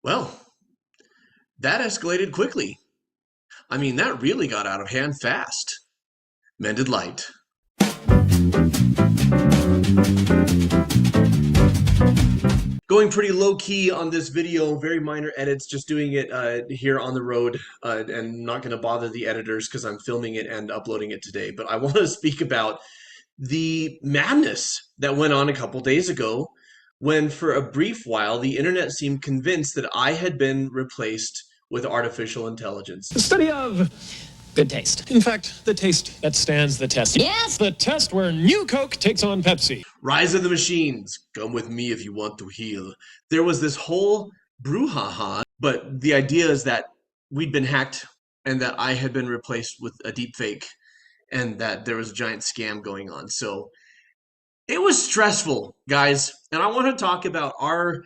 Well, that escalated quickly. I mean, that really got out of hand fast. Mended light. Going pretty low key on this video, very minor edits, just doing it here on the road, and not going to bother the editors because I'm filming it and uploading it today. But I want to speak about the madness that went on a couple days ago when, for a brief while, the internet seemed convinced that I had been replaced with artificial intelligence. The study of good taste. In fact, the taste that stands the test. Yes! The test where new Coke takes on Pepsi. Rise of the Machines. Come with me if you want to heal. There was this whole brouhaha, but the idea is that we'd been hacked and that I had been replaced with a deepfake and that there was a giant scam going on. So it was stressful, guys. And I want to talk about our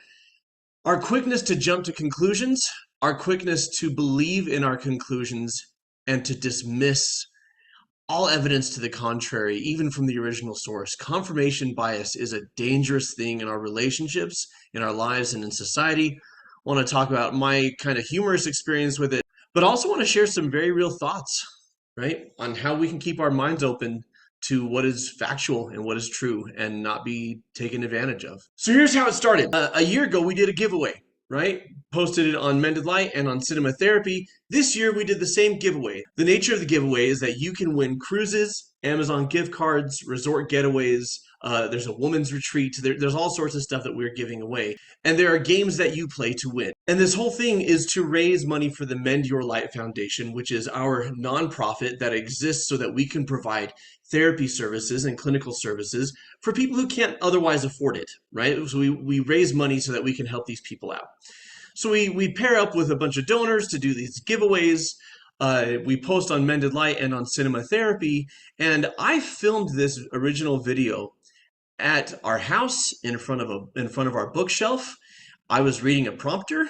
quickness to jump to conclusions, our quickness to believe in our conclusions, and to dismiss all evidence to the contrary, even from the original source. Confirmation bias is a dangerous thing in our relationships, in our lives, and in society. I want to talk about my kind of humorous experience with it, but also want to share some very real thoughts, right, on how we can keep our minds open to what is factual and what is true and not be taken advantage of. So here's how it started. A year ago, we did a giveaway, right? Posted it on Mended Light and on Cinema Therapy. This year, we did the same giveaway. The nature of the giveaway is that you can win cruises, Amazon gift cards, resort getaways. There's a woman's retreat. There's all sorts of stuff that we're giving away. And there are games that you play to win. And this whole thing is to raise money for the Mend Your Light Foundation, which is our nonprofit that exists so that we can provide therapy services and clinical services for people who can't otherwise afford it, right? So we raise money so that we can help these people out. So we pair up with a bunch of donors to do these giveaways. We post on Mended Light and on Cinema Therapy, and I filmed this original video at our house in front of our bookshelf. I was reading a prompter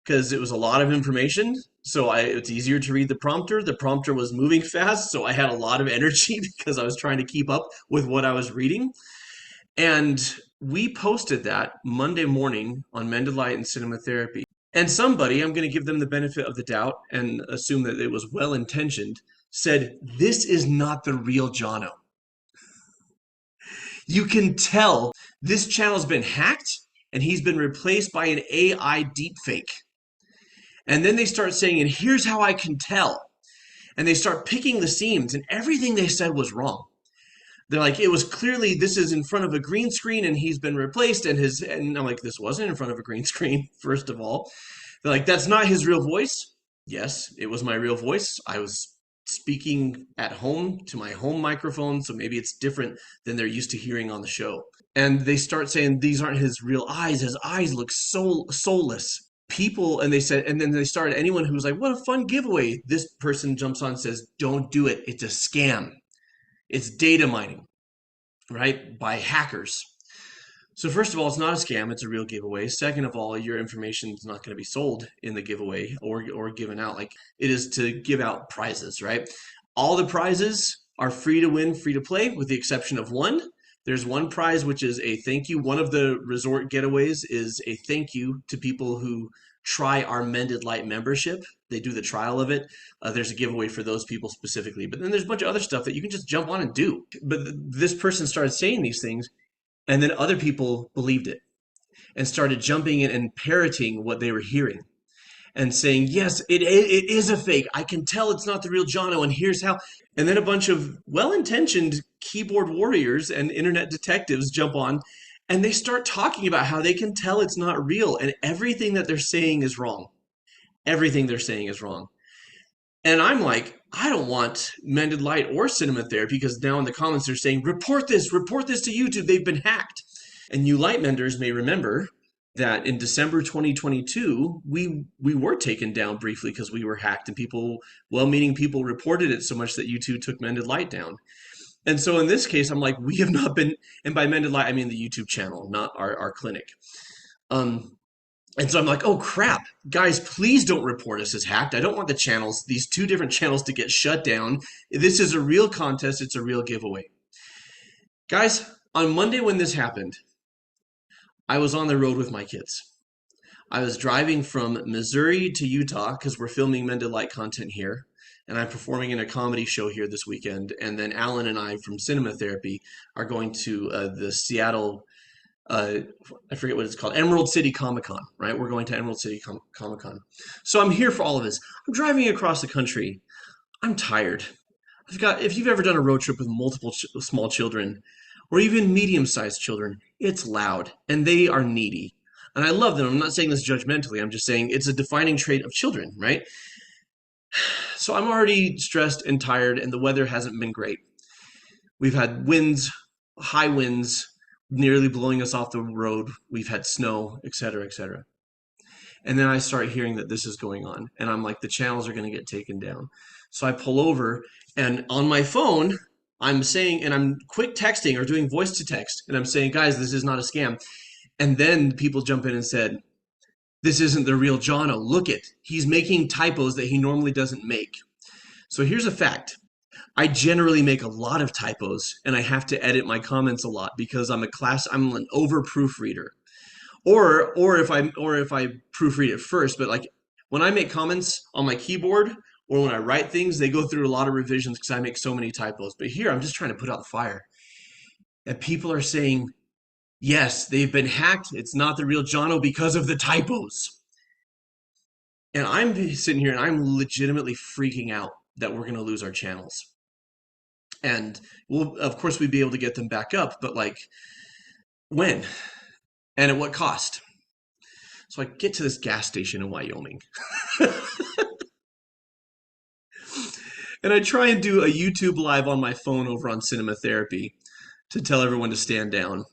because it was a lot of information, so it's easier to read the prompter. The prompter was moving fast, so I had a lot of energy because I was trying to keep up with what I was reading. And we posted that Monday morning on Mended Light and Cinema Therapy. And somebody, I'm going to give them the benefit of the doubt and assume that it was well-intentioned, said, "This is not the real Jono." You can tell this channel's been hacked and he's been replaced by an AI deepfake. And then they start saying, and here's how I can tell. And they start picking the seams, and everything they said was wrong. They're like, it was clearly, this is in front of a green screen and he's been replaced, and I'm like, this wasn't in front of a green screen, first of all. They're like, that's not his real voice. Yes, it was my real voice. I was speaking at home to my home microphone, so maybe it's different than they're used to hearing on the show. And they start saying these aren't his real eyes. His eyes look soulless. People, and then they started, anyone who was like, what a fun giveaway. This person jumps on and says, don't do it. It's a scam. It's data mining, right, by hackers. So first of all, it's not a scam, it's a real giveaway. Second of all, your information is not going to be sold in the giveaway or given out. Like, it is to give out prizes, right? All the prizes are free to win, free to play, with the exception of one. There's one prize, which is a thank you. One of the resort getaways is a thank you to people who try our Mended Light membership. They do the trial of it. There's a giveaway for those people specifically. But then there's a bunch of other stuff that you can just jump on and do. But this person started saying these things, and then other people believed it and started jumping in and parroting what they were hearing and saying, yes, it is a fake. I can tell it's not the real Jono, and here's how. And then a bunch of well-intentioned keyboard warriors and internet detectives jump on, and they start talking about how they can tell it's not real, and everything that they're saying is wrong. Everything they're saying is wrong. And I'm like, I don't want Mended Light or Cinema Therapy, because now in the comments they're saying, report this to YouTube, they've been hacked. And you light menders may remember that in December 2022, we were taken down briefly because we were hacked, and people, well-meaning people, reported it so much that YouTube took Mended Light down. And so in this case, I'm like, we have not been, and by Mended Light, I mean the YouTube channel, not our clinic. And so I'm like, oh crap, guys, please don't report us as hacked. I don't want the channels, these two different channels, to get shut down. This is a real contest. It's a real giveaway. Guys, on Monday when this happened, I was on the road with my kids. I was driving from Missouri to Utah because we're filming Mended Light content here, and I'm performing in a comedy show here this weekend. And then Alan and I from Cinema Therapy are going to the Seattle, uh, I forget what it's called, Emerald City Comic Con, right? We're going to Emerald City Comic Con. So I'm here for all of this. I'm driving across the country. I'm tired. If you've ever done a road trip with multiple small children, or even medium-sized children, it's loud and they are needy. And I love them. I'm not saying this judgmentally. I'm just saying it's a defining trait of children, right? So I'm already stressed and tired, and the weather hasn't been great. We've had winds, high winds, nearly blowing us off the road. We've had snow, et cetera, et cetera. And then I start hearing that this is going on, and I'm like, the channels are going to get taken down. So I pull over, and on my phone, I'm saying, and I'm quick texting or doing voice to text, and I'm saying, guys, this is not a scam. And then people jump in and said, this isn't the real Jono. Look it. He's making typos that he normally doesn't make. So here's a fact. I generally make a lot of typos, and I have to edit my comments a lot because I'm an over proofreader. Or if I proofread it first, but like when I make comments on my keyboard or when I write things, they go through a lot of revisions because I make so many typos. But here I'm just trying to put out the fire. And people are saying, yes, they've been hacked. It's not the real Jono because of the typos. And I'm sitting here and I'm legitimately freaking out that we're going to lose our channels. And we'll, of course, we'd be able to get them back up, but like when and at what cost? So I get to this gas station in Wyoming. And I try and do a YouTube live on my phone over on Cinema Therapy to tell everyone to stand down.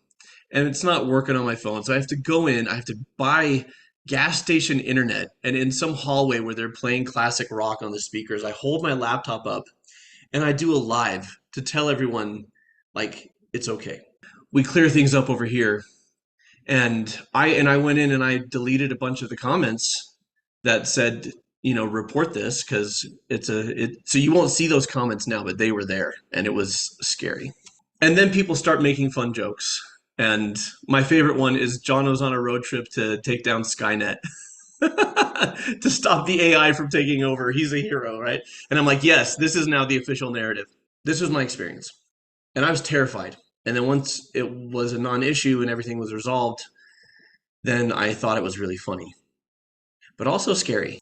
And it's not working on my phone. So I have to go in, I have to buy gas station internet. And in some hallway where they're playing classic rock on the speakers, I hold my laptop up and I do a live to tell everyone, like, it's okay. We clear things up over here. And I went in and I deleted a bunch of the comments that said, report this because so you won't see those comments now, but they were there and it was scary. And then people start making fun jokes. And my favorite one is Jono's on a road trip to take down Skynet to stop the AI from taking over. He's a hero, right? And I'm like, yes, this is now the official narrative. This was my experience. And I was terrified. And then once it was a non-issue and everything was resolved, then I thought it was really funny, but also scary.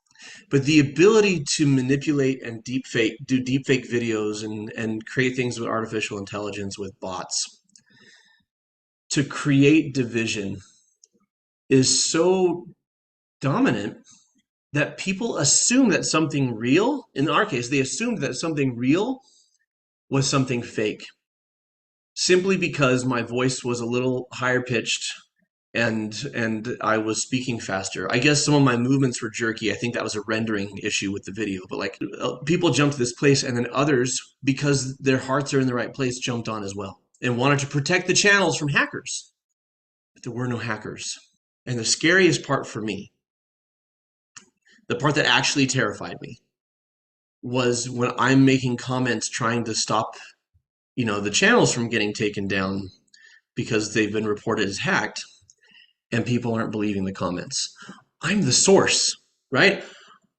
But the ability to manipulate and do deepfake videos and create things with artificial intelligence with bots to create division is so dominant that people assume that something real, in our case, they assumed that something real was something fake simply because my voice was a little higher pitched and I was speaking faster. I guess some of my movements were jerky. I think that was a rendering issue with the video. But like people jumped to this place, and then others, because their hearts are in the right place, jumped on as well and wanted to protect the channels from hackers. But there were no hackers. And the scariest part for me, the part that actually terrified me, was when I'm making comments trying to stop, the channels from getting taken down because they've been reported as hacked. And people aren't believing the comments. I'm the source, right?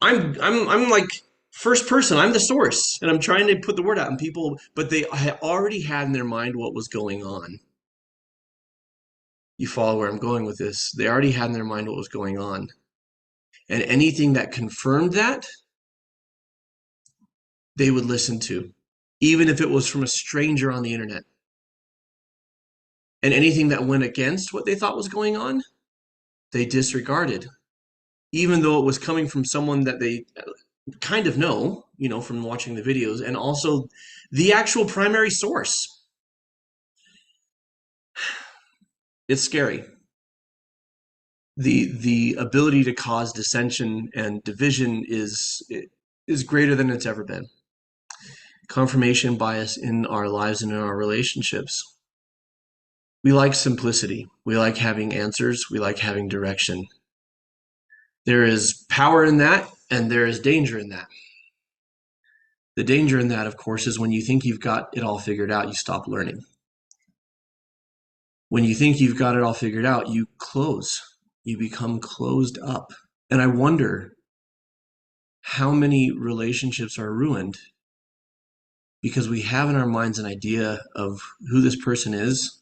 I'm like first person. I'm the source, and I'm trying to put the word out, and people, but they already had in their mind what was going on. You follow where I'm going with this? They already had in their mind what was going on, and anything that confirmed that, they would listen to, even if it was from a stranger on the internet. And anything that went against what they thought was going on, they disregarded, even though it was coming from someone that they kind of know, from watching the videos, and also the actual primary source. It's scary. The ability to cause dissension and division is greater than it's ever been. Confirmation bias in our lives and in our relationships. We like simplicity. We like having answers. We like having direction. There is power in that, and there is danger in that. The danger in that, of course, is when you think you've got it all figured out, you stop learning. When you think you've got it all figured out, you close. You become closed up. And I wonder how many relationships are ruined because we have in our minds an idea of who this person is,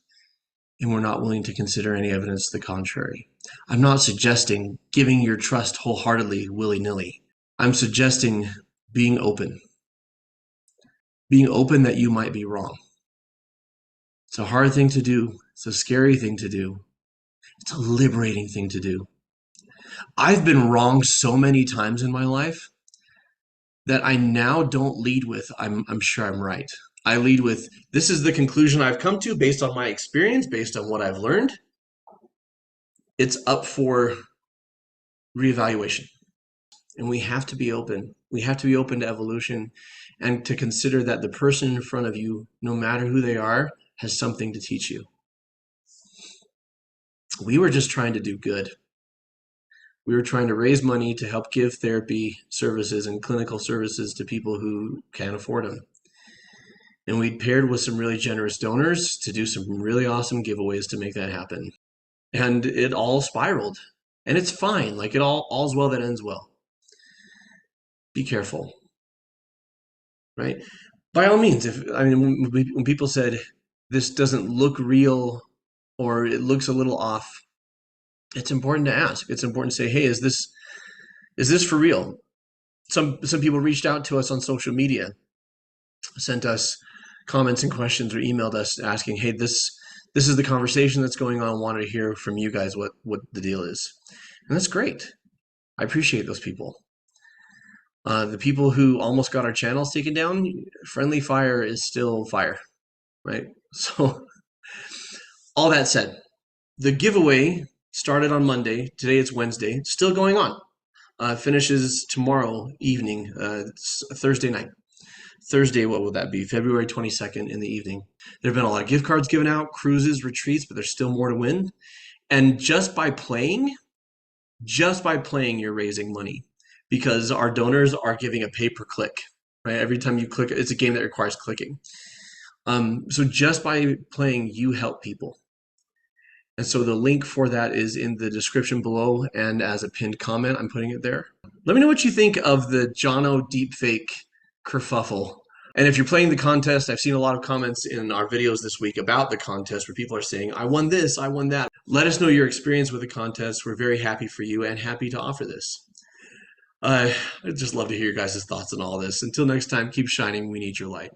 and we're not willing to consider any evidence to the contrary. I'm not suggesting giving your trust wholeheartedly, willy-nilly. I'm suggesting being open. Being open that you might be wrong. It's a hard thing to do. It's a scary thing to do. It's a liberating thing to do. I've been wrong so many times in my life that I now don't lead with, I'm sure I'm right. I lead with, this is the conclusion I've come to based on my experience, based on what I've learned. It's up for reevaluation. And we have to be open. We have to be open to evolution and to consider that the person in front of you, no matter who they are, has something to teach you. We were just trying to do good. We were trying to raise money to help give therapy services and clinical services to people who can't afford them. And we paired with some really generous donors to do some really awesome giveaways to make that happen. And it all spiraled. And it's fine. Like all's well that ends well. Be careful. Right? By all means, when people said this doesn't look real or it looks a little off, it's important to ask. It's important to say, hey, is this for real? Some people reached out to us on social media, sent us comments and questions, or emailed us asking, hey, this is the conversation that's going on. Wanted to hear from you guys what the deal is. And that's great. I appreciate those people. The people who almost got our channels taken down, friendly fire is still fire, right? So all that said, the giveaway started on Monday. Today it's Wednesday. It's still going on. Finishes tomorrow evening, Thursday night. Thursday, what will that be? February 22nd in the evening. There have been a lot of gift cards given out, cruises, retreats, but there's still more to win. And just by playing, you're raising money because our donors are giving a pay-per-click, right? Every time you click, it's a game that requires clicking. So just by playing, you help people. And so the link for that is in the description below, and as a pinned comment, I'm putting it there. Let me know what you think of the Jono deepfake kerfuffle. And if you're playing the contest, I've seen a lot of comments in our videos this week about the contest where people are saying, I won this, I won that. Let us know your experience with the contest. We're very happy for you and happy to offer this. I'd just love to hear your guys' thoughts on all this. Until next time, keep shining. We need your light.